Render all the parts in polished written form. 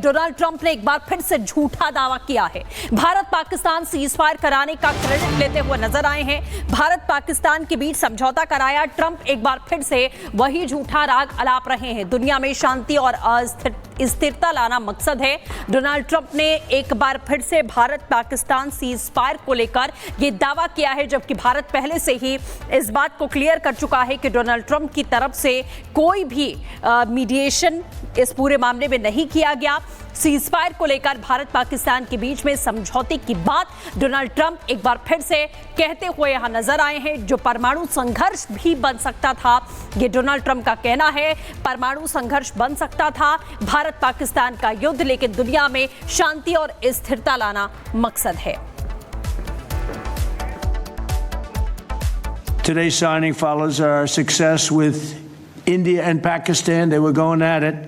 Donald Trump ने एक बार फिर से झूठा दावा किया है। भारत पाकिस्तान सीजफायर कराने का क्रेडिट लेते हुए नजर आए हैं। भारत पाकिस्तान के बीच समझौता कराया। ट्रंप एक बार फिर से वही झूठा राग अलाप रहे हैं। दुनिया में शांति और स्थिरता लाना मकसद है। डोनाल्ड ट्रंप ने एक बार फिर से भारत पाकिस्तान सीजफायर को लेकर यह दावा किया है, जबकि भारत पहले से ही इस बात को क्लियर कर चुका है कि डोनाल्ड ट्रंप की तरफ से कोई भी मीडिएशन इस पूरे मामले में नहीं किया गया। सीजफायर को लेकर भारत पाकिस्तान के बीच में समझौते की बात डोनाल्ड ट्रंप एक बार फिर से कहते हुए यहां नजर आए हैं। जो परमाणु संघर्ष भी बन सकता था, ये डोनाल्ड ट्रंप का कहना है, परमाणु संघर्ष बन सकता था भारत पाकिस्तान का युद्ध, लेकिन दुनिया में शांति और स्थिरता लाना मकसद है। Today's signing follows our success with India and Pakistan. They were going at it.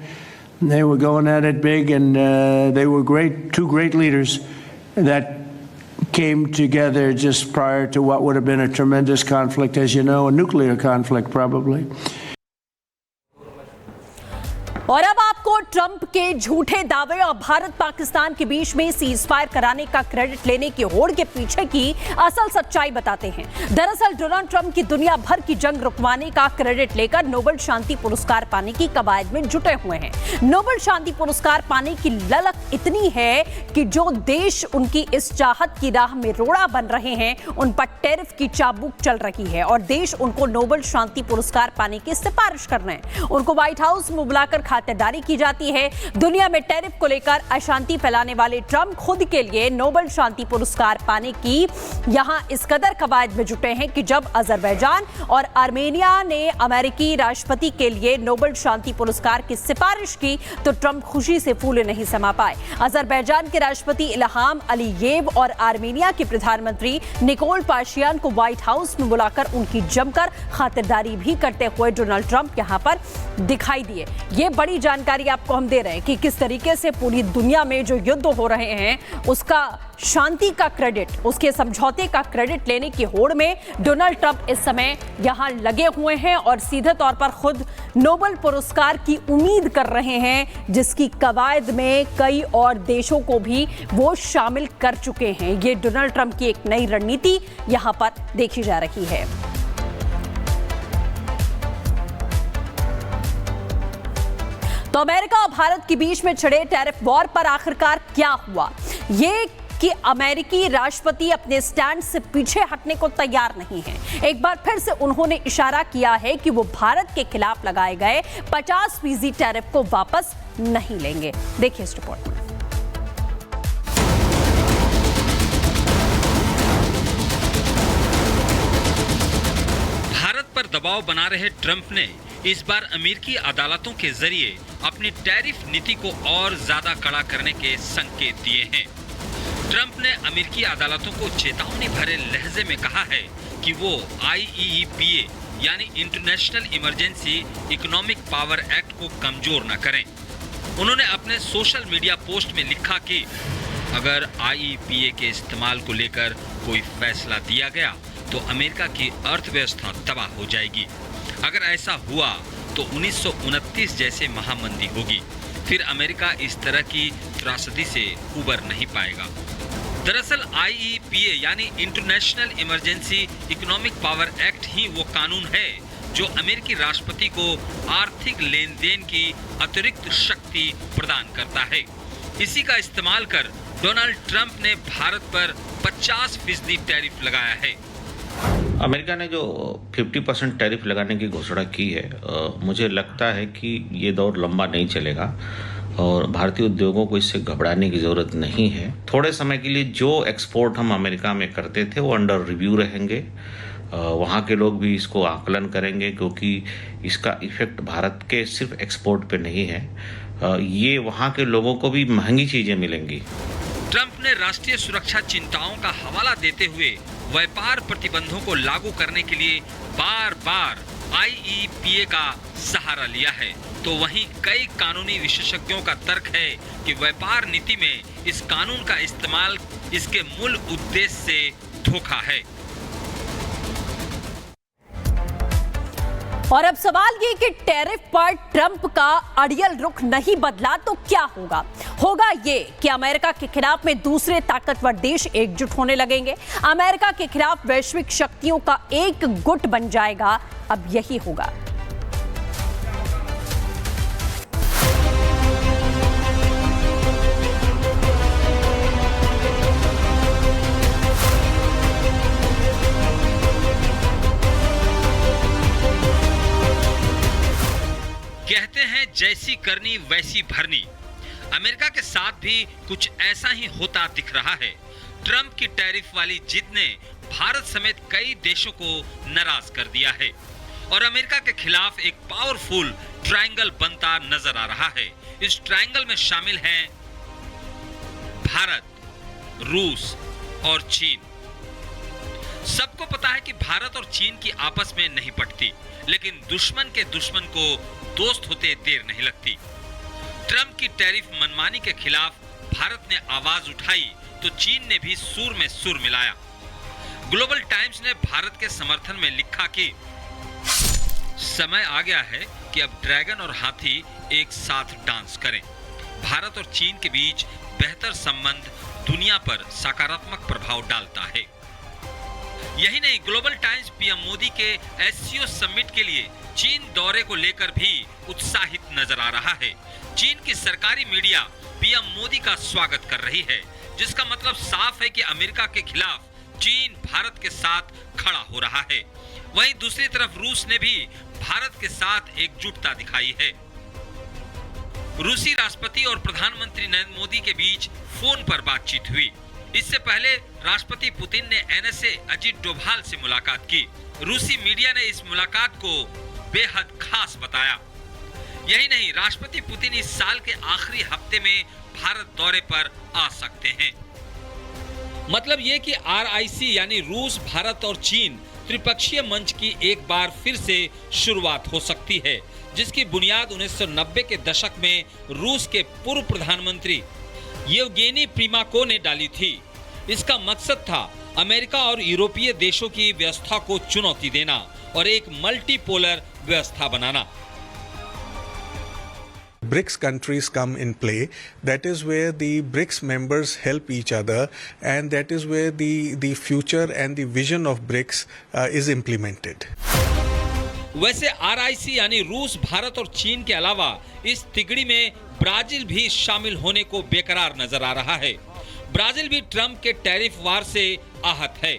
They were going at it big, and they were two great leaders that came together just prior to what would have been a tremendous conflict, as you know, a nuclear conflict probably. और अब आपको Trump के झूठे दावे और भारत पाकिस्तान के बीच में ceasefire कराने का क्रेडिट लेने की होड़ के पीछे की असल सच्चाई बताते हैं। दरअसल डोनाल्ड ट्रंप की दुनिया भर की जंग रुकवाने का क्रेडिट लेकर नोबेल शांति पुरस्कार पाने की कवायद में जुटे हुए हैं। नोबेल शांति पुरस्कार पाने की ललक इतनी है कि जो देश उनकी इस चाहत की राह में रोड़ा बन रहे हैं, उन पर टैरिफ की चाबुक चल रही है और देश उनको नोबेल शांति पुरस्कार पाने की सिफारिश कर रहे हैं। उनको व्हाइट हाउस में बुलाकर खातिरदारी की जाती है। दुनिया में टैरिफ को लेकर अशांति फैलाने वाले ट्रंप खुद के लिए नोबेल शांति पुरस्कार पाने की यहां इस कदर कवायद में जुटे हैं कि जब अजरबैजान और आर्मेनिया ने अमेरिकी राष्ट्रपति के लिए नोबेल शांति पुरस्कार की सिफारिश की तो ट्रंप खुशी से फूले नहीं समा पाए। अजरबैजान के राष्ट्रपति इल्हाम अलीयेव और आर्मेनिया के प्रधानमंत्री निकोल पाशियान को व्हाइट हाउस में बुलाकर उनकी जमकर खातिरदारी भी करते हुए डोनाल्ड ट्रंप यहां पर दिखाई दिए। ये बड़ी जानकारी आपको हम दे रहे हैं कि किस तरीके से पूरी दुनिया में जो युद्ध हो रहे हैं उसका शांति का क्रेडिट, उसके समझौते का क्रेडिट लेने की होड़ में डोनाल्ड ट्रंप इस समय यहां लगे हुए हैं और सीधे तौर पर खुद नोबेल पुरस्कार की उम्मीद कर रहे हैं, जिसकी कवायद में कई और देशों को भी वो शामिल कर चुके हैं। ये डोनाल्ड ट्रंप की एक नई रणनीति यहां पर देखी जा रही है। तो अमेरिका और भारत के बीच में छिड़े टैरिफ वॉर पर आखिरकार क्या हुआ? ये कि अमेरिकी राष्ट्रपति अपने स्टैंड से पीछे हटने को तैयार नहीं है। एक बार फिर से उन्होंने इशारा किया है कि वो भारत के खिलाफ लगाए गए 50% टैरिफ को वापस नहीं लेंगे। देखिए इस रिपोर्ट में। भारत पर दबाव बना रहे ट्रंप ने इस बार अमेरिकी अदालतों के जरिए अपनी टैरिफ नीति को और ज्यादा कड़ा करने के संकेत दिए हैं। ट्रंप ने अमेरिकी अदालतों को चेतावनी भरे लहजे में कहा है कि वो IEEPA यानी international emergency economic power act को कमजोर न करें। उन्होंने अपने सोशल मीडिया पोस्ट में लिखा कि अगर IEEPA के इस्तेमाल को लेकर कोई फैसला दिया गया तो अमेरिका की अर्थव्यवस्था तबाह हो जाएगी। अगर ऐसा हुआ तो 1929 जैसे महामंदी होगी। फिर अमेरिका इस तरह की त्रासदी से उबर नहीं पाएगा। दरअसल IEEPA यानी international emergency economic power act ही वो कानून है जो अमेरिकी राष्ट्रपति को आर्थिक लेन देन की अतिरिक्त शक्ति प्रदान करता है। इसी का इस्तेमाल कर डोनाल्ड ट्रंप ने भारत पर 50% टैरिफ लगाया है। अमेरिका ने जो 50% टैरिफ लगाने की घोषणा की है, मुझे लगता है कि ये दौर लंबा नहीं चलेगा और भारतीय उद्योगों को इससे घबराने की ज़रूरत नहीं है। थोड़े समय के लिए जो एक्सपोर्ट हम अमेरिका में करते थे वो अंडर रिव्यू रहेंगे। वहाँ के लोग भी इसको आकलन करेंगे क्योंकि इसका इफेक्ट भारत के सिर्फ एक्सपोर्ट पे नहीं है, ये वहाँ के लोगों को भी महंगी चीज़ें मिलेंगी। ट्रंप ने राष्ट्रीय सुरक्षा चिंताओं का हवाला देते हुए व्यापार प्रतिबंधों को लागू करने के लिए बार बार IEEPA का सहारा लिया है। तो वहीं कई कानूनी विशेषज्ञों का तर्क है कि व्यापार नीति में इस कानून का इस्तेमाल इसके मूल उद्देश्य से धोखा है। और अब सवाल ये कि टैरिफ पर ट्रंप का अड़ियल रुख नहीं बदला तो क्या होगा? होगा ये कि अमेरिका के खिलाफ में दूसरे ताकतवर देश एकजुट होने लगेंगे। अमेरिका के खिलाफ वैश्विक शक्तियों का एक गुट बन जाएगा। अब यही होगा। कहते हैं जैसी करनी वैसी भरनी। अमेरिका के साथ भी कुछ ऐसा ही होता दिख रहा है। ट्रंप की टैरिफ वाली जिद ने भारत समेत कई देशों को नाराज कर दिया है और अमेरिका के खिलाफ एक पावरफुल ट्रायंगल बनता नजर आ रहा है। इस ट्रायंगल में शामिल हैं भारत, रूस और चीन। सबको पता है कि भारत और चीन की आपस में नहीं पटती, लेकिन दुश्मन के दुश्मन को दोस्त होते देर नहीं लगती। ट्रंप की टैरिफ मनमानी के खिलाफ भारत ने आवाज उठाई तो चीन ने भी सुर में सुर मिलाया। ग्लोबल टाइम्स ने भारत के समर्थन में लिखा कि समय आ गया है कि अब ड्रैगन और हाथी एक साथ डांस करें। भारत और चीन के बीच बेहतर संबंध दुनिया पर सकारात्मक प्रभाव डालता है। यही नहीं, ग्लोबल टाइम्स पीएम मोदी के एससीओ समिट के लिए चीन दौरे को लेकर भी उत्साहित नजर आ रहा है। चीन की सरकारी मीडिया पीएम मोदी का स्वागत कर रही है, जिसका मतलब साफ है कि अमेरिका के खिलाफ चीन भारत के साथ खड़ा हो रहा है। वहीं दूसरी तरफ रूस ने भी भारत के साथ एकजुटता दिखाई है। रूसी राष्ट्रपति और प्रधानमंत्री नरेंद्र मोदी के बीच फोन पर बातचीत हुई। इससे पहले राष्ट्रपति पुतिन ने एनएसए अजीत डोभाल से मुलाकात की। रूसी मीडिया ने इस मुलाकात को बेहद खास बताया। यही नहीं, राष्ट्रपति पुतिन इस साल के आखिरी हफ्ते में भारत दौरे पर आ सकते हैं। मतलब ये कि आरआईसी यानी रूस, भारत और चीन त्रिपक्षीय मंच की एक बार फिर से शुरुआत हो सकती है, जिसकी बुनियाद 1990 के दशक में रूस के पूर्व प्रधानमंत्री येवगेनी प्रिमाको ने डाली थी। इसका मकसद था अमेरिका और यूरोपीय देशों की व्यवस्था को चुनौती देना और एक मल्टीपोलर व्यवस्था बनाना। BRICS countries come in play. That is where the BRICS members help each other, and that is where the future and the vision of BRICS is implemented. वैसे आरआईसी यानी रूस, भारत और चीन के अलावा इस तिगड़ी में ब्राजील भी शामिल होने को बेकरार नजर आ रहा है। ब्राजील भी ट्रंप के टैरिफ वार से आहत है।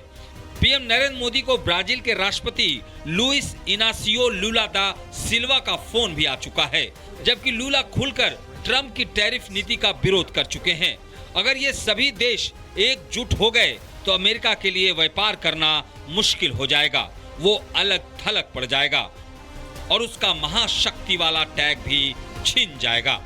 पीएम नरेंद्र मोदी को ब्राजील के राष्ट्रपति लुइस इनासियो लुला दा सिल्वा का फोन भी आ चुका है, जबकि लुला खुलकर ट्रंप की टैरिफ नीति का विरोध कर चुके हैं। अगर ये सभी देश एकजुट हो गए तो अमेरिका के लिए व्यापार करना मुश्किल हो जाएगा। वो अलग थलग पड़ जाएगा और उसका महाशक्ति वाला टैग भी छिन जाएगा।